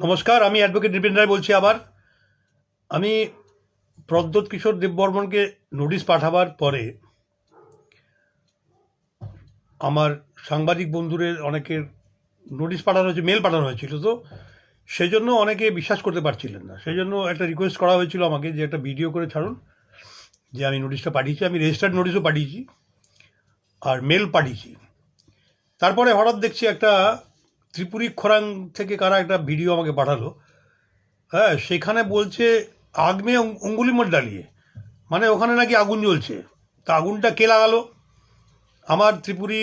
নমস্কার, আমি অ্যাডভোকেট নৃপেন রায় বলছি। আবার আমি প্রদ্যোৎ কিশোর দেববর্মনকে নোটিশ পাঠাবার পরে আমার সাংবাদিক বন্ধুদের অনেকের নোটিশ পাঠানো হয়েছে, মেল পাঠানো হয়েছিল, তো সেই জন্য অনেকে বিশ্বাস করতে পারছিলেন না। সেই জন্য একটা রিকোয়েস্ট করা হয়েছিল আমাকে যে একটা ভিডিও করে ছাড়ুন যে আমি নোটিশটা পাঠিয়েছি। আমি রেজিস্টার্ড নোটিশও পাঠিয়েছি আর মেল পাঠিয়েছি। তারপরে হঠাৎ দেখছি একটা ত্রিপুরী খোরাং থেকে কারা একটা ভিডিও আমাকে পাঠালো। হ্যাঁ, সেখানে বলছে আগ মে অঙ্গুলি মত ডালিয়ে, মানে ওখানে নাকি আগুন জ্বলছে। তা আগুনটা কে লাগালো? আমার ত্রিপুরী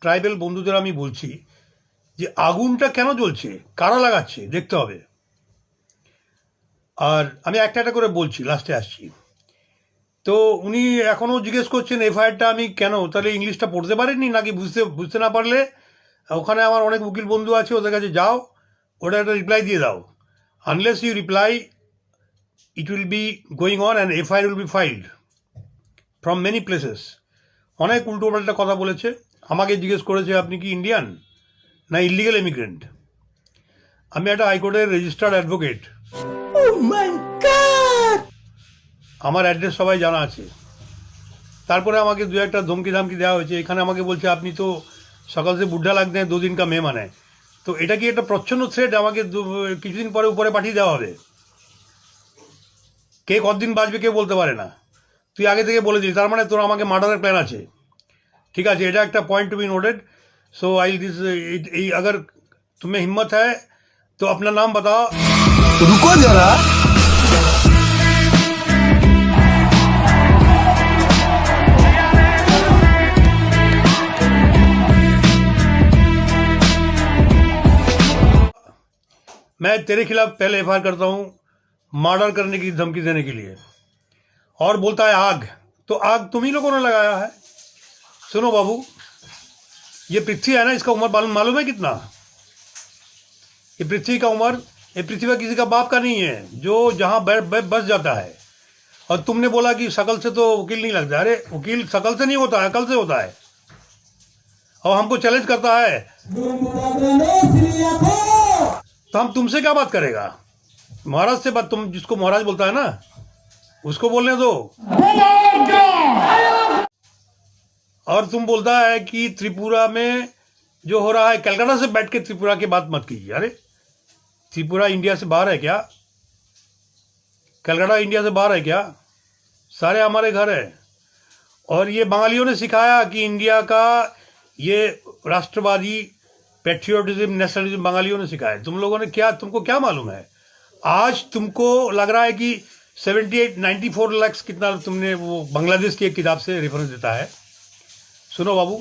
ট্রাইবেল বন্ধুদের আমি বলছি যে আগুনটা কেন জ্বলছে, কারা লাগাচ্ছে দেখতে হবে। আর আমি একটা একটা করে বলছি, লাস্টে আসছি। তো উনি এখনও জিজ্ঞেস করছেন এফআইআরটা আমি কেন, তাহলে ইংলিশটা পড়তে পারেননি নাকি? বুঝতে না পারলে ওখানে আমার অনেক উকিল বন্ধু আছে, ওদের কাছে যাও, ওটা একটা রিপ্লাই দিয়ে দাও। Unless you reply, it will be going on and FIR will be filed from many places. অনেক উল্টোপাল্টা কথা বলেছে। আমাকে জিজ্ঞেস করেছে আপনি কি ইন্ডিয়ান না ইলিগাল ইমিগ্রেন্ট। আমি একটা হাইকোর্টের রেজিস্টার্ড অ্যাডভোকেট। আমার অ্যাড্রেস সবাই জানা আছে। তারপরে আমাকে দু একটা ধমকি ধামকি দেওয়া হয়েছে। এখানে আমাকে বলছে আপনি তো সকাল से बुढ़ा लगते हैं 2 दिन का मेहमान है। তো এটা কি একটা প্রচ্ছন্ন থ্রেট? আমাকে কিছুদিন পরে উপরে পাঠিয়ে দেওয়া হবে। কে কতদিন বাঁচবে কেউ বলতে পারে না। তুই আগে থেকে বলে দিলি, তার মানে তোর আমাকে মার্ডারের প্ল্যান আছে। ঠিক আছে, এটা একটা point to be noted. So I this, अगर तुम्हें हिम्मत है तो अपना नाम बताओ। रुको जरा, मैं तेरे खिलाफ पहले एफआईआर करता हूँ मर्डर करने की धमकी देने के लिए। और बोलता है आग, तो आग तुम ही लोगों ने लगाया है। सुनो बाबू, ये पृथ्वी है ना, इसका उम्र मालूम है कितना? ये पृथ्वी का उम्र, ये पृथ्वी का किसी का बाप का नहीं है जो जहाँ बस जाता है। और तुमने बोला कि शकल से तो वकील नहीं लगता। अरे वकील शकल से नहीं होता है, अकल से होता है। और हमको चैलेंज करता है तो हम तुमसे क्या बात करेगा? महाराज से बात, तुम जिसको महाराज बोलता है ना उसको बोलने दो। और तुम बोलता है कि त्रिपुरा में जो हो रहा है, कलकत्ता से बैठ के त्रिपुरा की बात मत कीजिए। अरे त्रिपुरा इंडिया से बाहर है क्या? कलकत्ता इंडिया से बाहर है क्या? सारे हमारे घर है। और ये बंगालियों ने सिखाया कि इंडिया का ये राष्ट्रवादी पैट्रियोटिज्म, नेशनलिज्म बंगालियों ने सिखाया। तुम लोगों ने क्या, तुमको क्या मालूम है? आज तुमको लग रहा है कि 94 लाख कितना तुमने वो बांग्लादेश की एक किताब से रेफरेंस देता है। सुनो बाबू,